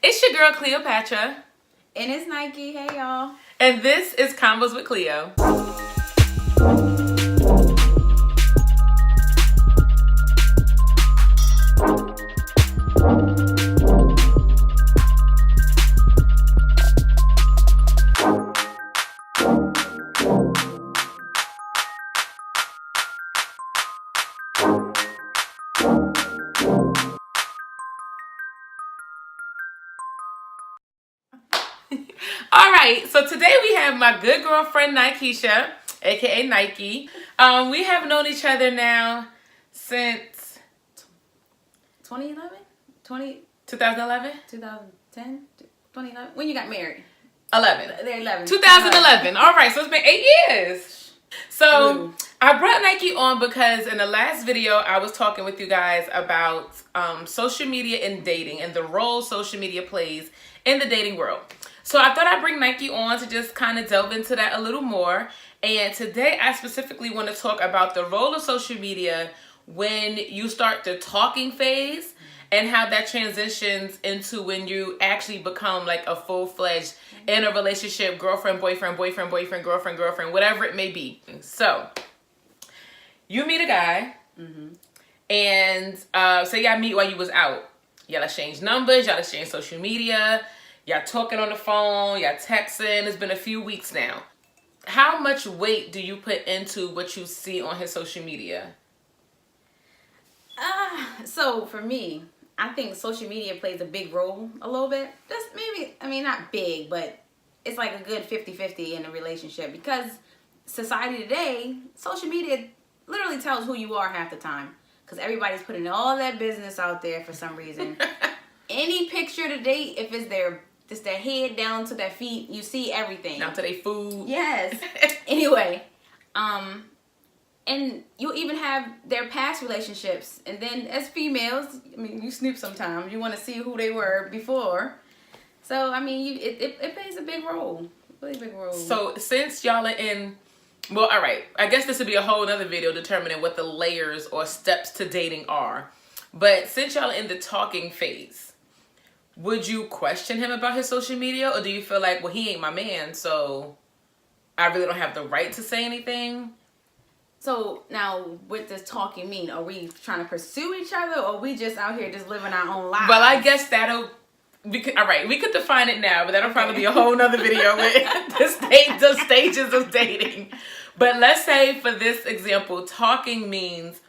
It's your girl Cleopatra. And it's Nike. Hey, y'all. And this is Convos with Cleo. All right, so today we have my good girlfriend Nykeisha, aka Nike. We have known each other now since 2011? 2011? 2010? 2011? When you got married? 11. They're 11. 2011. All right, so it's been 8 years. So I brought Nike on because in the last video I was talking with you guys about social media and dating and the role social media plays in the dating world. So I thought I'd bring Nike on to just kind of delve into that a little more. And today I specifically want to talk about the role of social media when you start the talking phase and how that transitions into when you actually become like a full-fledged in a relationship, girlfriend, boyfriend, boyfriend, boyfriend, girlfriend, girlfriend, whatever it may be. So you meet a guy and say y'all meet while you was out. Y'all exchange numbers, y'all exchange social media, y'all talking on the phone, y'all texting. It's been a few weeks now. How much weight do you put into what you see on his social media? So for me, I think social media plays a big role a little bit. Just maybe, I mean, not big, but it's like a good 50-50 in a relationship because society today, social media literally tells who you are half the time because everybody's putting all that business out there for some reason. Any picture to date, if it's their head down to their feet, you see everything. Down to their food. Yes. Anyway, and you even have their past relationships. And then as females, I mean, you snoop sometimes. You want to see who they were before. So, I mean, it plays a big role. Really big role. So, since y'all are in... Well, all right. I guess this would be a whole other video determining what the layers or steps to dating are. But since y'all are in the talking phase, would you question him about his social media? Or do you feel like, well, he ain't my man, so I really don't have the right to say anything? So now, what does talking mean? Are we trying to pursue each other, or are we just out here just living our own lives? Well, I guess all right, we could define it now, but that'll probably be a whole nother video with the stages of dating. But let's say for this example, talking means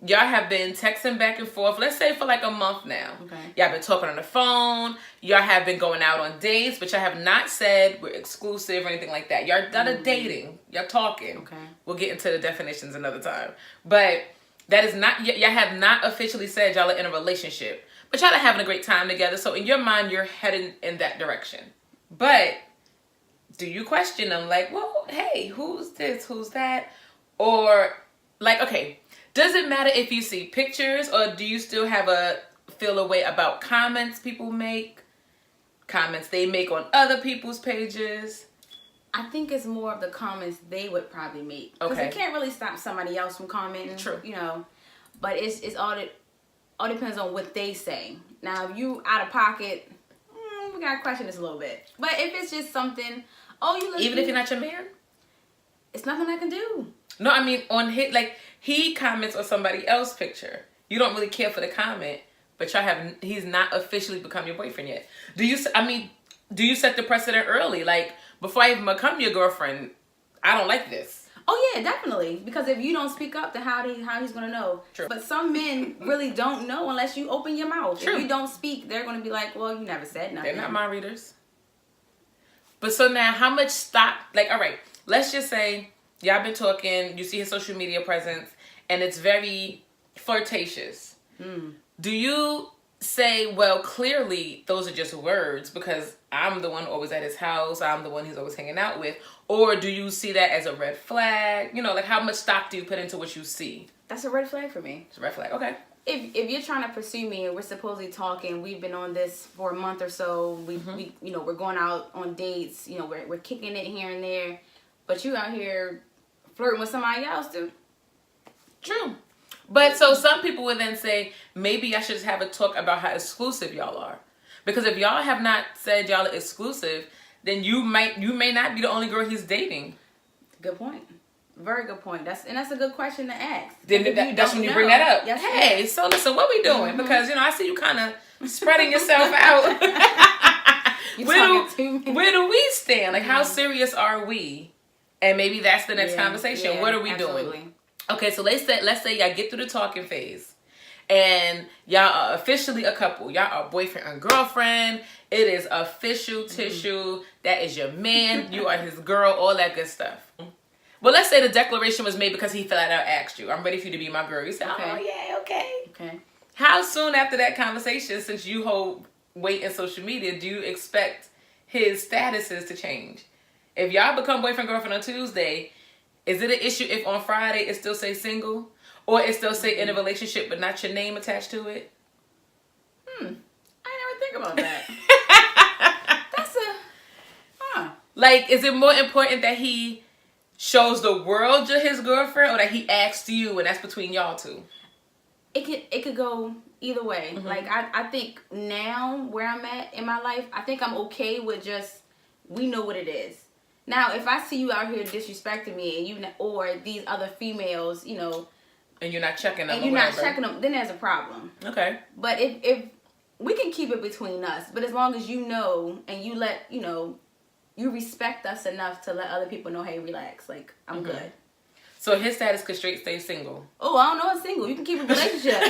y'all have been texting back and forth, let's say for like a month now. Okay. Y'all been talking on the phone. Y'all have been going out on dates, but y'all have not said we're exclusive or anything like that. Y'all not dating. Y'all talking. Okay. We'll get into the definitions another time. But that is not, y'all have not officially said y'all are in a relationship. But y'all are having a great time together. So in your mind, you're heading in that direction. But do you question them? Like, well, hey, who's this? Who's that? Or like, okay, does it matter if you see pictures, or do you still feel a way about comments people make? Comments they make on other people's pages? I think it's more of the comments they would probably make. Because you can't really stop somebody else from commenting. True. You know, but it's all depends on what they say. Now, if you out of pocket, we gotta question this a little bit. But if it's just something, even if you're not your man, it's nothing I can do. No, I mean on his, like, he comments on somebody else's picture. You don't really care for the comment, but he's not officially become your boyfriend yet. Do you set the precedent early? Like, before I even become your girlfriend, I don't like this. Oh yeah, definitely. Because if you don't speak up, then how he's gonna know? True. But some men really don't know unless you open your mouth. True. If you don't speak, they're gonna be like, well, you never said nothing. They're not my readers. But so now, how much stock? Like, all right, let's just say y'all been talking, you see his social media presence, and it's very flirtatious. Do you say, well, clearly those are just words because I'm the one always at his house, I'm the one he's always hanging out with? Or do you see that as a red flag? You know, like, how much stock do you put into what you see? That's a red flag for me. It's a red flag, okay. If you're trying to pursue me and we're supposedly talking, we've been on this for a month or so, we we're going out on dates, we're kicking it here and there, but you out here flirting with somebody else, dude. True. But so some people would then say, maybe I should just have a talk about how exclusive y'all are. Because if y'all have not said y'all are exclusive, then you may not be the only girl he's dating. Good point. Very good point. That's a good question to ask. That's when you bring that up. Yes, hey, so listen, what we doing? Because I see you kind of spreading yourself out. Where do we stand? Like, how serious are we? And maybe that's the next conversation. What are we doing? Okay, so let's say y'all get through the talking phase, and y'all are officially a couple. Y'all are boyfriend and girlfriend. It is official tissue. That is your man. You are his girl. All that good stuff. Well, let's say the declaration was made because he flat out asked you, "I'm ready for you to be my girl." You said, "Oh yeah, okay." Okay. How soon after that conversation, since you hold weight in social media, do you expect his statuses to change? If y'all become boyfriend girlfriend on Tuesday, is it an issue if on Friday it still say single, or it still say in a relationship but not your name attached to it? I never think about that. That's like, is it more important that he shows the world you're his girlfriend, or that he asks you and that's between y'all two? It could go either way. Like, I think now where I'm at in my life, I think I'm okay with just, we know what it is. Now, if I see you out here disrespecting me, and or these other females, and you're not checking them, then there's a problem. Okay. But if we can keep it between us, but as long as you know, and you let you respect us enough to let other people know, hey, relax, like, I'm good. So his status could straight stay single. Oh, I don't know, it's single. You can keep a relationship.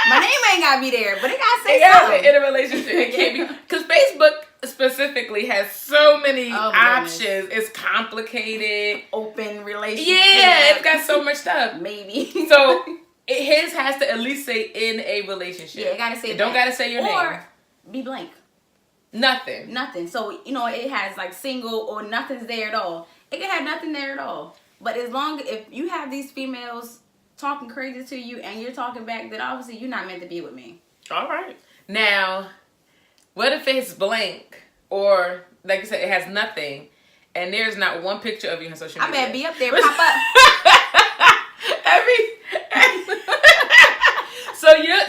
My name ain't gotta be there, but it gotta say something. In a relationship, it can't be, because Facebook specifically has so many options. It's complicated. Open relationship. Yeah, it's got so much stuff. Maybe. So his has to at least say in a relationship. Yeah, it gotta say. It don't gotta say your name. Or be blank. Nothing. So it has like single or nothing's there at all. It can have nothing there at all. But as long if you have these females talking crazy to you and you're talking back, then obviously you're not meant to be with me. All right. Now, what if it's blank, or like you said, it has nothing, and there's not one picture of you on social media? I better be up there, pop up.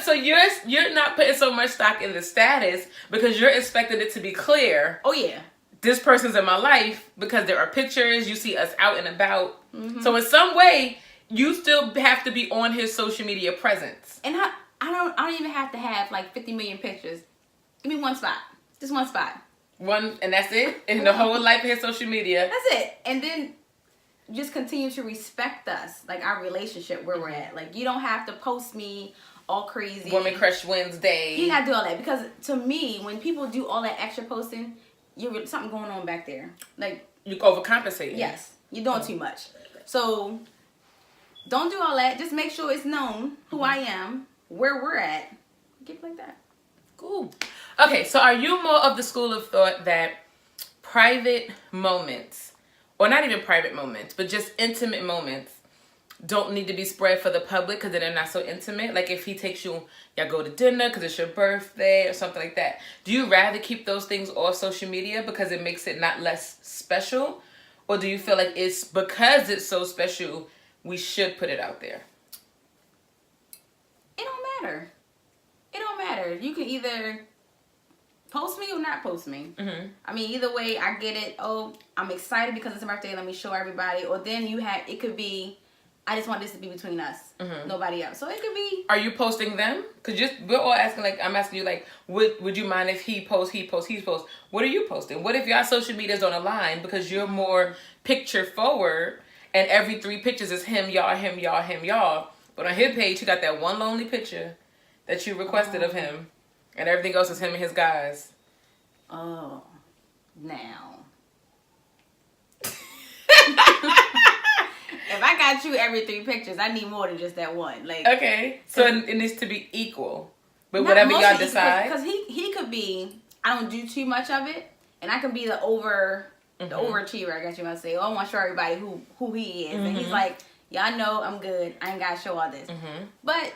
So you're not putting so much stock in the status because you're expecting it to be clear. Oh yeah. This person's in my life because there are pictures, you see us out and about. So in some way, you still have to be on his social media presence. And I don't even have to have like 50 million pictures. Give me one spot. Just one spot. One, and that's it? In the whole life of his social media? That's it. And then just continue to respect us, like our relationship where we're at. Like, you don't have to post me all crazy. Woman Crush Wednesday. You gotta do all that, because to me, when people do all that extra posting, you're something going on back there. Like, you overcompensate. Yes, you're doing too much. So don't do all that. Just make sure it's known who I am, where we're at. Keep it like that. Cool. Okay, so are you more of the school of thought that private moments, or not even private moments, but just intimate moments, don't need to be spread for the public because they're not so intimate? Like if he takes you, y'all go to dinner because it's your birthday or something like that. Do you rather keep those things off social media because it makes it not less special? Or do you feel like it's because it's so special, we should put it out there? It don't matter. It don't matter. You can either post me or not post me. I mean, either way, I get it. Oh, I'm excited because it's a birthday. Let me show everybody. Or then it could be, I just want this to be between us, nobody else. So it could be. Are you posting them? Because we're all asking, like, I'm asking you, like, would you mind if he posts? What are you posting? What if your social medias don't align because you're more picture forward and every 3 pictures is him, y'all. But on his page, he got that one lonely picture that you requested of him, and everything else is him and his guys. Oh, now. If I got you every 3 pictures, I need more than just that one. Like, okay, so it needs to be equal. But whatever y'all decide. Because he could be, I don't do too much of it, and I can be the overachiever, I guess you might say. Oh, I want to show everybody who he is. And he's like, yeah, I know, I'm good. I ain't got to show all this. But,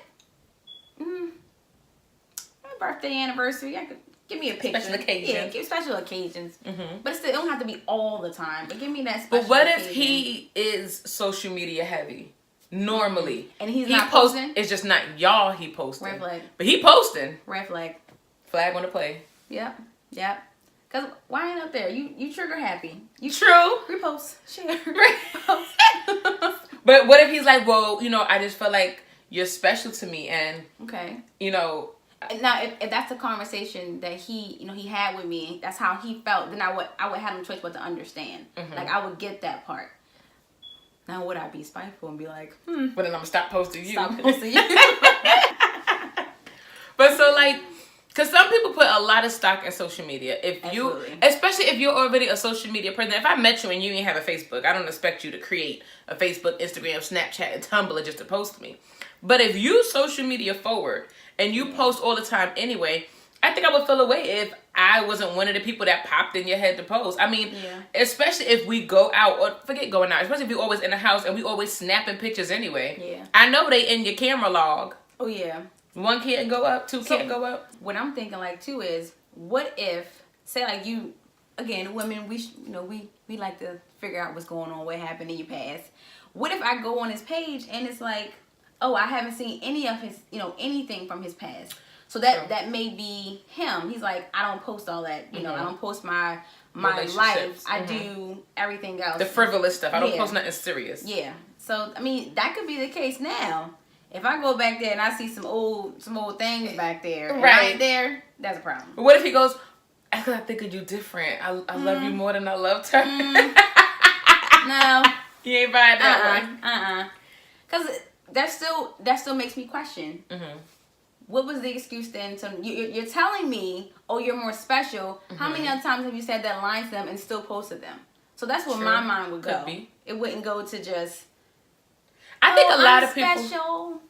my birthday, anniversary, I could give me a picture. Special occasions. Yeah, give special occasions. But it don't have to be all the time. But give me that special But what occasion. if he is social media heavy? Normally. And he's not posting? It's just not y'all he posting. Red flag. But he posting. Red flag. Flag on the play. Yep. Cause why ain't up there? You trigger happy. You True. Repost, share, repost. But what if he's like, well, I just feel like you're special to me, and okay, Now, if that's the conversation that he had with me, that's how he felt, then I would have no choice but to understand. Like, I would get that part. Now, would I be spiteful and be like, But then I'm gonna stop posting you. Stop posting you. But so, like, because some people put a lot of stock in social media. Especially if you're already a social media person. If I met you and you didn't have a Facebook, I don't expect you to create a Facebook, Instagram, Snapchat, and Tumblr just to post me. But if you social media forward and you post all the time anyway, I think I would feel away if I wasn't one of the people that popped in your head to post. I mean, especially if we go out, or forget going out, especially if we're always in the house and we always snapping pictures anyway. Yeah. I know they in your camera log. Oh, yeah. One can't go up, two can't go up. What I'm thinking, like, too, is what if, say, like, you, again, women, we like to figure out what's going on, what happened in your past. What if I go on his page and it's like, oh, I haven't seen any of his, anything from his past. So that may be him. He's like, I don't post all that. I don't post my life. I do everything else. The frivolous stuff. I don't post nothing serious. Yeah. So, I mean, that could be the case now. If I go back there and I see some old things back there, right there, that's a problem. But what if he goes, I think of you different. I love you more than I loved her. No. You ain't buying that one. Because that still makes me question. What was the excuse then? You're telling me, oh, you're more special. How many other times have you said that line to them and still posted them? So that's where my mind would go. Could be. It wouldn't go to just, I think a lot of people.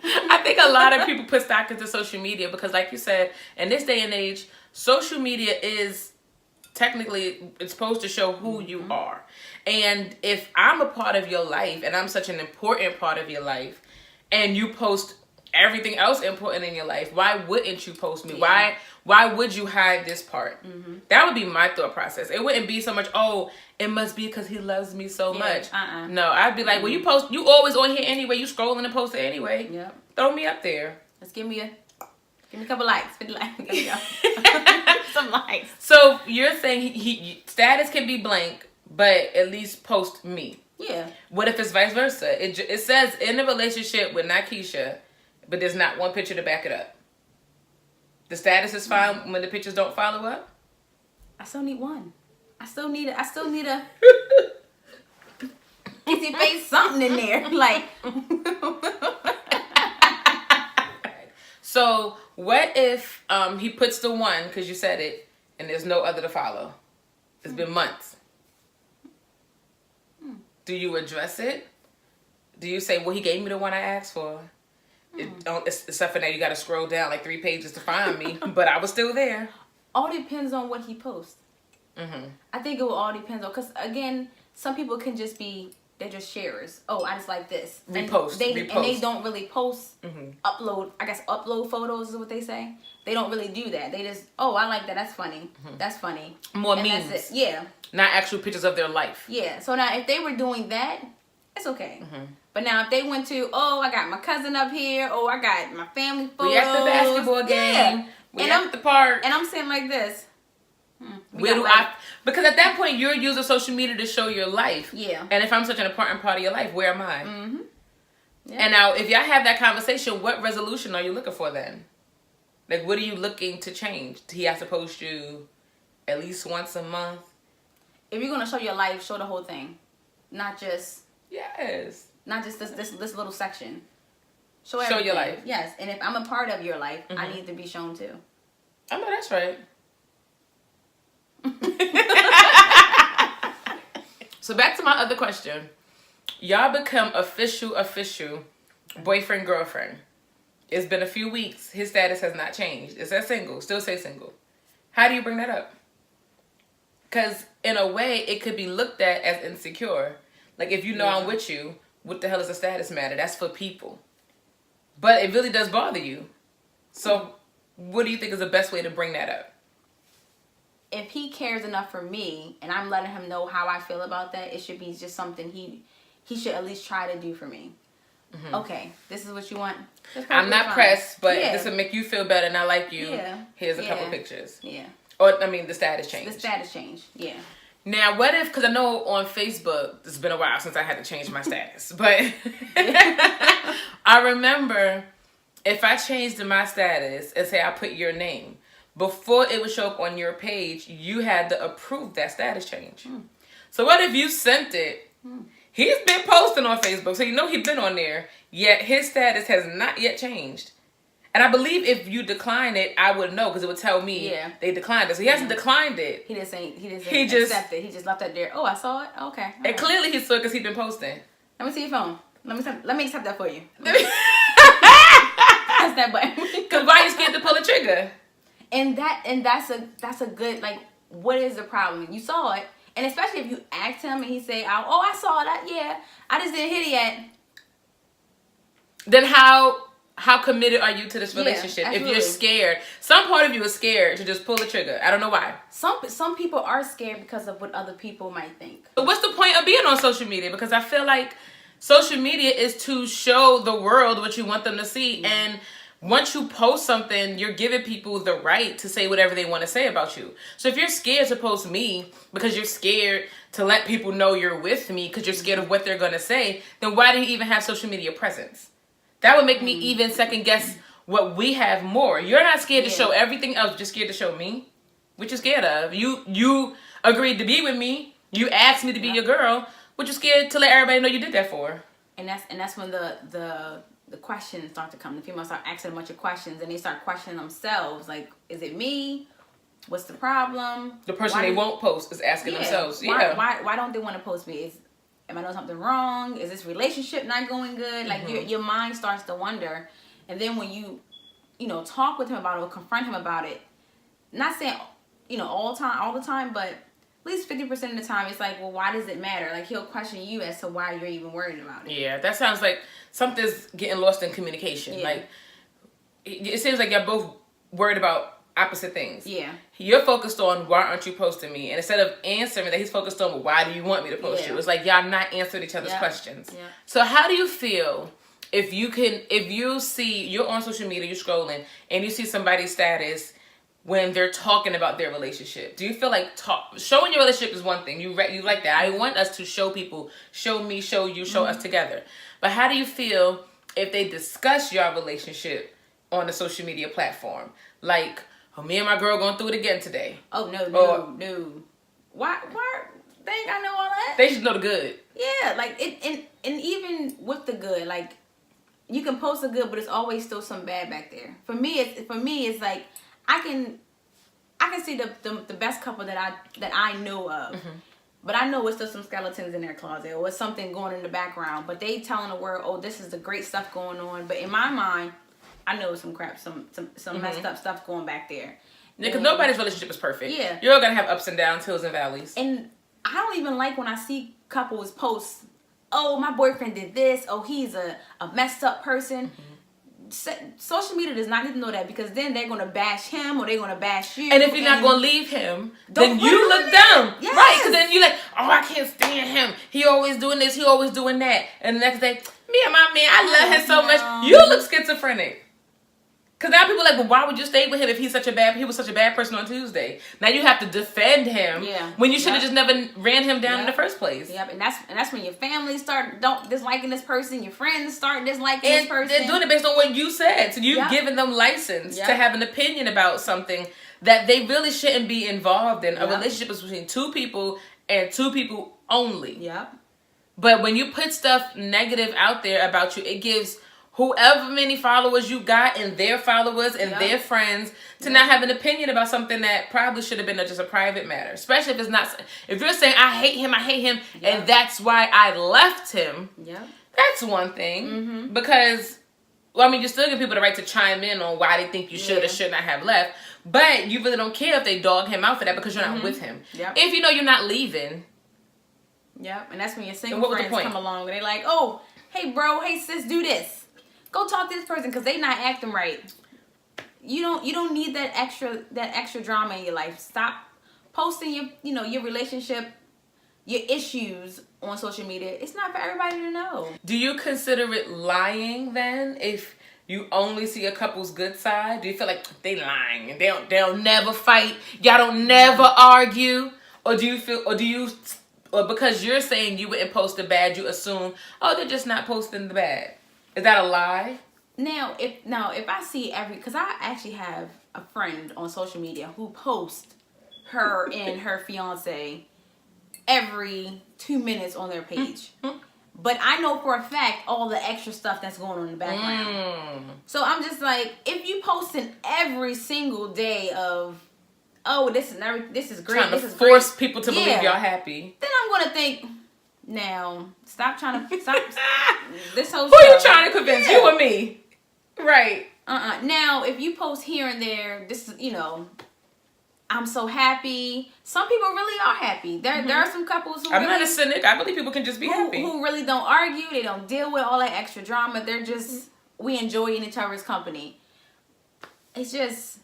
I think a lot of people put stock into social media because, like you said, in this day and age, social media is technically, it's supposed to show who you are. And if I'm a part of your life and I'm such an important part of your life and you post everything else important in your life, why wouldn't you post me? Yeah. Why would you hide this part? That would be my thought process. It wouldn't be so much, oh, it must be because he loves me so much. No, I'd be like, well, you always on here anyway. You scrolling and posting anyway. Yep. Throw me up there. Let's give me a couple likes. 50 likes. There you go. Some likes. So you're saying he status can be blank, but at least post me. Yeah. What if it's vice versa? It says in a relationship with Nykeisha, but there's not one picture to back it up. The status is fine when the pictures don't follow up? I still need one. I still need a kissy face something in there. Like So what if he puts the one, because you said it, and there's no other to follow? It's been months. Do you address it? Do you say, well, he gave me the one I asked for? Except for now, you got to scroll down like 3 pages to find me, but I was still there. All depends on what he posts. I think it will all depend on, because again, some people can just be, they're just sharers. Oh, I just like this. Repost. And they don't really post, upload photos is what they say. They don't really do that. They just, oh, I like that. That's funny. That's funny. More and memes. That's it. Yeah. Not actual pictures of their life. Yeah. So now if they were doing that, it's okay. But now if they went to, oh, I got my cousin up here. Oh, I got my family photos. We at the basketball game. Yeah. We at the park. And I'm saying like this. Because at that point, you're using social media to show your life. Yeah. And if I'm such an important part of your life, where am I? Yeah. And now, if y'all have that conversation, what resolution are you looking for then? Like, what are you looking to change? He has to post you at least once a month? If you're going to show your life, show the whole thing. Not just... Yes. Not just this little section. Show your life. Yes. And if I'm a part of your life, I need to be shown too. I know that's right. So back to my other question. Y'all become official boyfriend, girlfriend. It's been a few weeks. His status has not changed. It says single. Still say single. How do you bring that up? Because in a way, it could be looked at as insecure. Like, if you know I'm with you, what the hell is a status matter? That's for people. But it really does bother you. So what do you think is the best way to bring that up? If he cares enough for me and I'm letting him know how I feel about that, it should be just something he should at least try to do for me. Okay, this is what you want. I'm not pressed, but this will make you feel better and I like you. Yeah. Here's a couple pictures. Yeah. Or, I mean, the status change. The status change, yeah. Now, what if, because I know on Facebook, it's been a while since I had to change my status, but I remember if I changed my status and say I put your name, before it would show up on your page, you had to approve that status change. So what if you sent it? He's been posting on Facebook, so you know he's been on there, yet his status has not yet changed. And I believe if you decline it, I would know because it would tell me they declined it. So he hasn't declined it. He just accept it. He just left it there. Oh, I saw it? Okay. And clearly he saw it because he's been posting. Let me see your phone. Let me accept that for you. Press that button. Because why are you scared to pull the trigger? And that's a good, like, what is the problem? You saw it. And especially if you ask him and he say, oh, I saw that, yeah. I just didn't hit it yet. Then how committed are you to this relationship if you're scared? Some part of you is scared to just pull the trigger. I don't know why. Some people are scared because of what other people might think. But what's the point of being on social media? Because I feel like social media is to show the world what you want them to see. And once you post something, you're giving people the right to say whatever they want to say about you. So if you're scared to post me because you're scared to let people know you're with me because you're scared of what they're going to say, then why do you even have social media presence? That would make me even second guess what we have more. You're not scared to show everything else. You're scared to show me. What you scared of? You agreed to be with me. You asked me to be your girl. What you scared to let everybody know you did that for? And that's when the questions start to come. The females start asking a bunch of questions and they start questioning themselves. Like, is it me? What's the problem? The person they won't post is asking themselves. Why don't they want to post me? Am I doing something wrong? Is this relationship not going good? Like your mind starts to wonder. And then when you talk with him about it or confront him about it, not saying, all the time, but at least 50% of the time, it's like, well, why does it matter? Like he'll question you as to why you're even worried about it. Yeah, that sounds like something's getting lost in communication. Yeah. Like it seems like you're both worried about opposite things. Yeah. You're focused on why aren't you posting me? And instead of answering that, he's focused on why do you want me to post you? It's like y'all not answering each other's questions. Yeah. So how do you feel if you see you're on social media, you're scrolling, and you see somebody's status when they're talking about their relationship? Do you feel like showing your relationship is one thing? You like that. I want us to show people, show me, show you, show us together. But how do you feel if they discuss your relationship on a social media platform? Like, oh, me and my girl going through it again today. Oh, no. Why? They ain't got know all that. They should know the good. Yeah, like, and even with the good, like, you can post the good, but it's always still some bad back there. For me, it's like, I can see the best couple that I know of. But I know it's still some skeletons in their closet or it's something going in the background. But they telling the world, oh, this is the great stuff going on. But in my mind, I know some crap, some messed up stuff going back there. Because nobody's relationship is perfect. Yeah. You're all going to have ups and downs, hills and valleys. And I don't even like when I see couples post, oh, my boyfriend did this. Oh, he's a messed up person. Social media does not need to know that because then they're going to bash him or they're going to bash you. And if you're not going to leave him, then you look dumb. Yes. Right, because then you're like, oh, I can't stand him. He always doing this. He always doing that. And the next day, me and my man, I love him so much. You look schizophrenic. Because now people are like, well, why would you stay with him if he was such a bad person on Tuesday? Now you have to defend him when you should have just never ran him down in the first place. Yep, and that's when your family start disliking this person, your friends start disliking this person. They're doing it based on what you said. So you've given them license to have an opinion about something that they really shouldn't be involved in. A relationship is between two people and two people only. Yep. But when you put stuff negative out there about you, it gives whoever many followers you got and their followers and their friends to not have an opinion about something that probably should have been just a private matter. Especially if it's not, if you're saying, I hate him, and that's why I left him. Yeah. That's one thing. Because, well, I mean, you still give people the right to chime in on why they think you should or should not have left. But you really don't care if they dog him out for that because you're not with him. Yep. If you know you're not leaving. Yep. And that's when your single friends come along and they're like, oh, hey, bro, hey, sis, do this. Go talk to this person because they not acting right. You don't need that extra drama in your life. Stop posting your relationship your issues on social media, it's not for everybody to know. Do you consider it lying then if you only see a couple's good side? Do you feel like they lying and they'll never fight, y'all don't never argue? Or do you or because you're saying you wouldn't post the bad, you assume, oh, they're just not posting the bad? Is that a lie? Now, if I see because I actually have a friend on social media who posts her and her fiance every 2 minutes on their page. But I know for a fact all the extra stuff that's going on in the background. So I'm just like, if you posting every single day of, oh, this is great, trying this to is force great, people to believe y'all happy, then I'm gonna think, now stop trying to stop this whole. Who are you trying to convince? You or me? Right. Now, if you post here and there, this is, I'm so happy. Some people really are happy. There are some couples who I'm not a cynic. I believe people can just be happy. Who really don't argue. They don't deal with all that extra drama. They're just, we enjoy each other's company. It's just,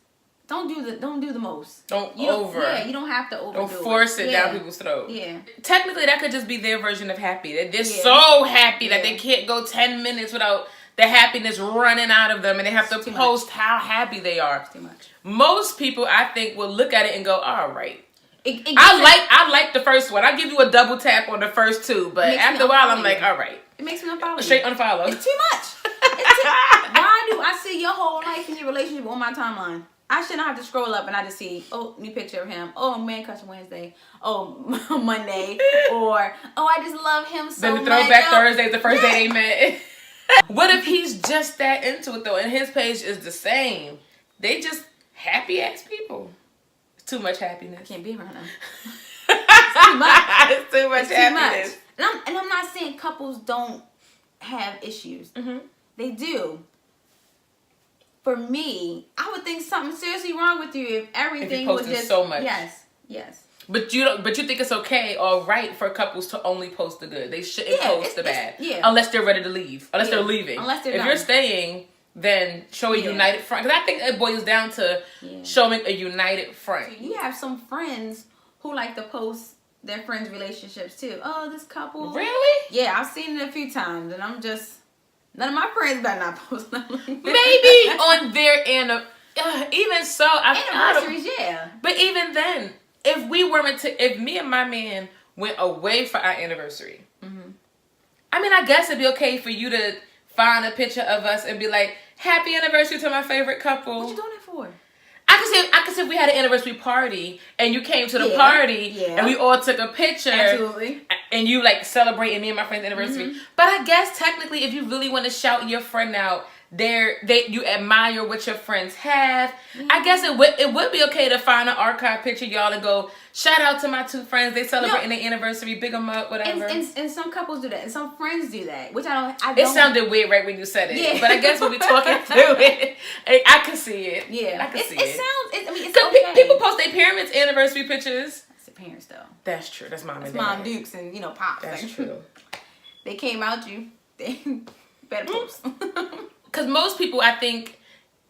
don't do the most. You don't have to overdo it. Don't force it down people's throat. Yeah. Technically, that could just be their version of happy. They're so happy that they can't go 10 minutes without the happiness running out of them, and they have to post how happy they are. It's too much. Most people, I think, will look at it and go, all right. I like the first one. I'll give you a double tap on the first two, but after a while, I'm like, all right. It makes me unfollow. Straight unfollow. It's too much. Why do I see your whole life and your relationship on my timeline? I shouldn't have to scroll up and I just see, oh, new picture of him. Oh, man, cushion Wednesday. Oh, Monday. Or, oh, I just love him so much. Then the throwback Thursday is the first day they met. What if he's just that into it, though, and his page is the same? They just happy-ass people. It's too much happiness. I can't be around them. It's too much. It's too much happiness. And I'm not saying couples don't have issues. They do. For me, I would think something seriously wrong with you if everything was just so much. Yes. But you think it's okay or right for couples to only post the good. They shouldn't post the bad. Unless they're ready to leave. Unless they're leaving. Unless they're if you're staying, then show a united front. Because I think it boils down to showing a united front. So you have some friends who like to post their friends' relationships too. Oh, this couple. Really? Yeah, I've seen it a few times, and I'm just, none of my friends better not post nothing. Maybe on their even so, anniversaries, But even then, if me and my man went away for our anniversary, I mean, I guess it'd be okay for you to find a picture of us and be like, happy anniversary to my favorite couple. What you doing it for? I could say if we had an anniversary party and you came to the party and we all took a picture. Absolutely. And you like celebrating me and my friend's anniversary. But I guess technically if you really want to shout your friend out, you admire what your friends have. I guess it would be okay to find an archive picture, y'all, and go, shout out to my two friends. They celebrating their anniversary, big them up, whatever. And some couples do that, and some friends do that, which I don't. It sounded weird right when you said it. Yeah. But I guess when we talking through it, I can see it. Yeah. I can see it. It sounds, I mean, it's okay. People post their parents' anniversary pictures. That's the parents, though. That's true. That's mom and dad. Mom Dukes and, pops. That's true. They came out you. They better post. Because most people, I think,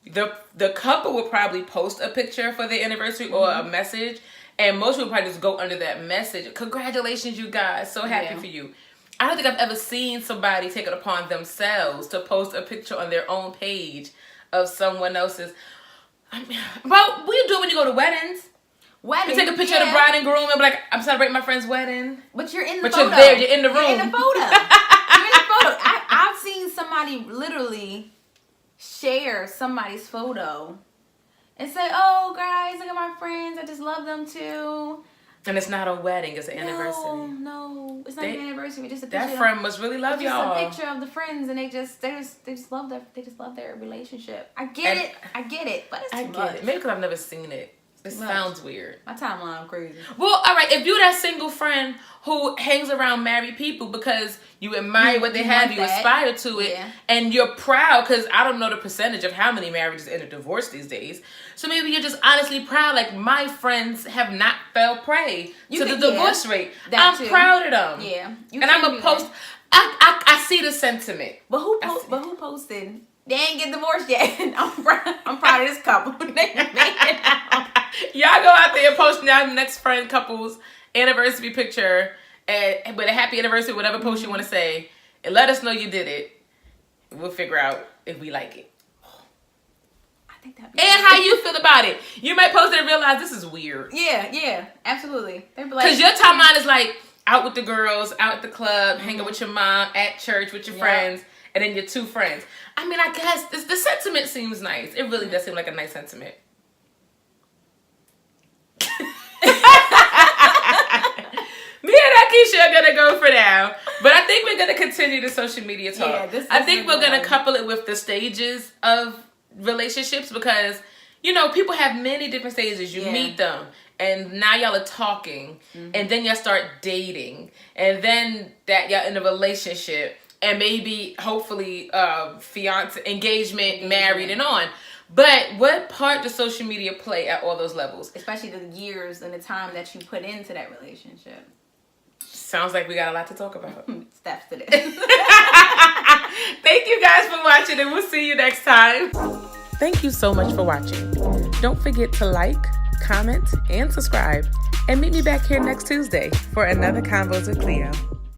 the couple would probably post a picture for their anniversary or a message. And most people probably just go under that message. Congratulations, you guys. So happy for you. I don't think I've ever seen somebody take it upon themselves to post a picture on their own page of someone else's. I mean, but what you do when you go to weddings? You take a picture of the bride and groom and be like, I'm celebrating my friend's wedding. But you're in the photo. But you're there. You're in the room. You're in the photo. You're in the photo. I've seen somebody literally share somebody's photo and say, oh, guys, look at my friends. I just love them, too. And it's not a wedding. It's an anniversary. No. It's not an anniversary. Just a picture. That friend must really love y'all. Just a picture of the friends, and they just love their relationship. I get it, but it's too much. Maybe because I've never seen it. It sounds weird. My timeline crazy. Well, all right. If you're that single friend who hangs around married people because you admire what they have, you aspire to it, and you're proud, because I don't know the percentage of how many marriages end in divorce these days. So maybe you're just honestly proud. Like, my friends have not fell prey to the divorce rate. I'm proud of them. Yeah. And I'm going to post. I see the sentiment. But who posted? They ain't get divorced yet. I'm proud of this couple. They made it out. Y'all go out there and post now the next friend couple's anniversary picture with a happy anniversary, whatever post you want to say, and let us know you did it. We'll figure out if we like it. I think that'd be and how you feel about it. You might post it and realize this is weird. Yeah, absolutely. Because like, your timeline is like out with the girls, out at the club, hanging with your mom, at church with your friends, and then your 2 friends. I mean, I guess the sentiment seems nice. It really does seem like a nice sentiment. Me and Nykeisha are gonna go for now, but I think we're gonna continue the social media talk. Yeah, I think we're gonna couple it with the stages of relationships because, you know, people have many different stages. You meet them, and now y'all are talking, and then y'all start dating, and then that y'all in a relationship, and maybe hopefully fiance, engagement, married, and on. But what part does social media play at all those levels? Especially the years and the time that you put into that relationship. Sounds like we got a lot to talk about. Steps to this. Thank you guys for watching, and we'll see you next time. Thank you so much for watching. Don't forget to like, comment, and subscribe. And meet me back here next Tuesday for another Convos with Cleo.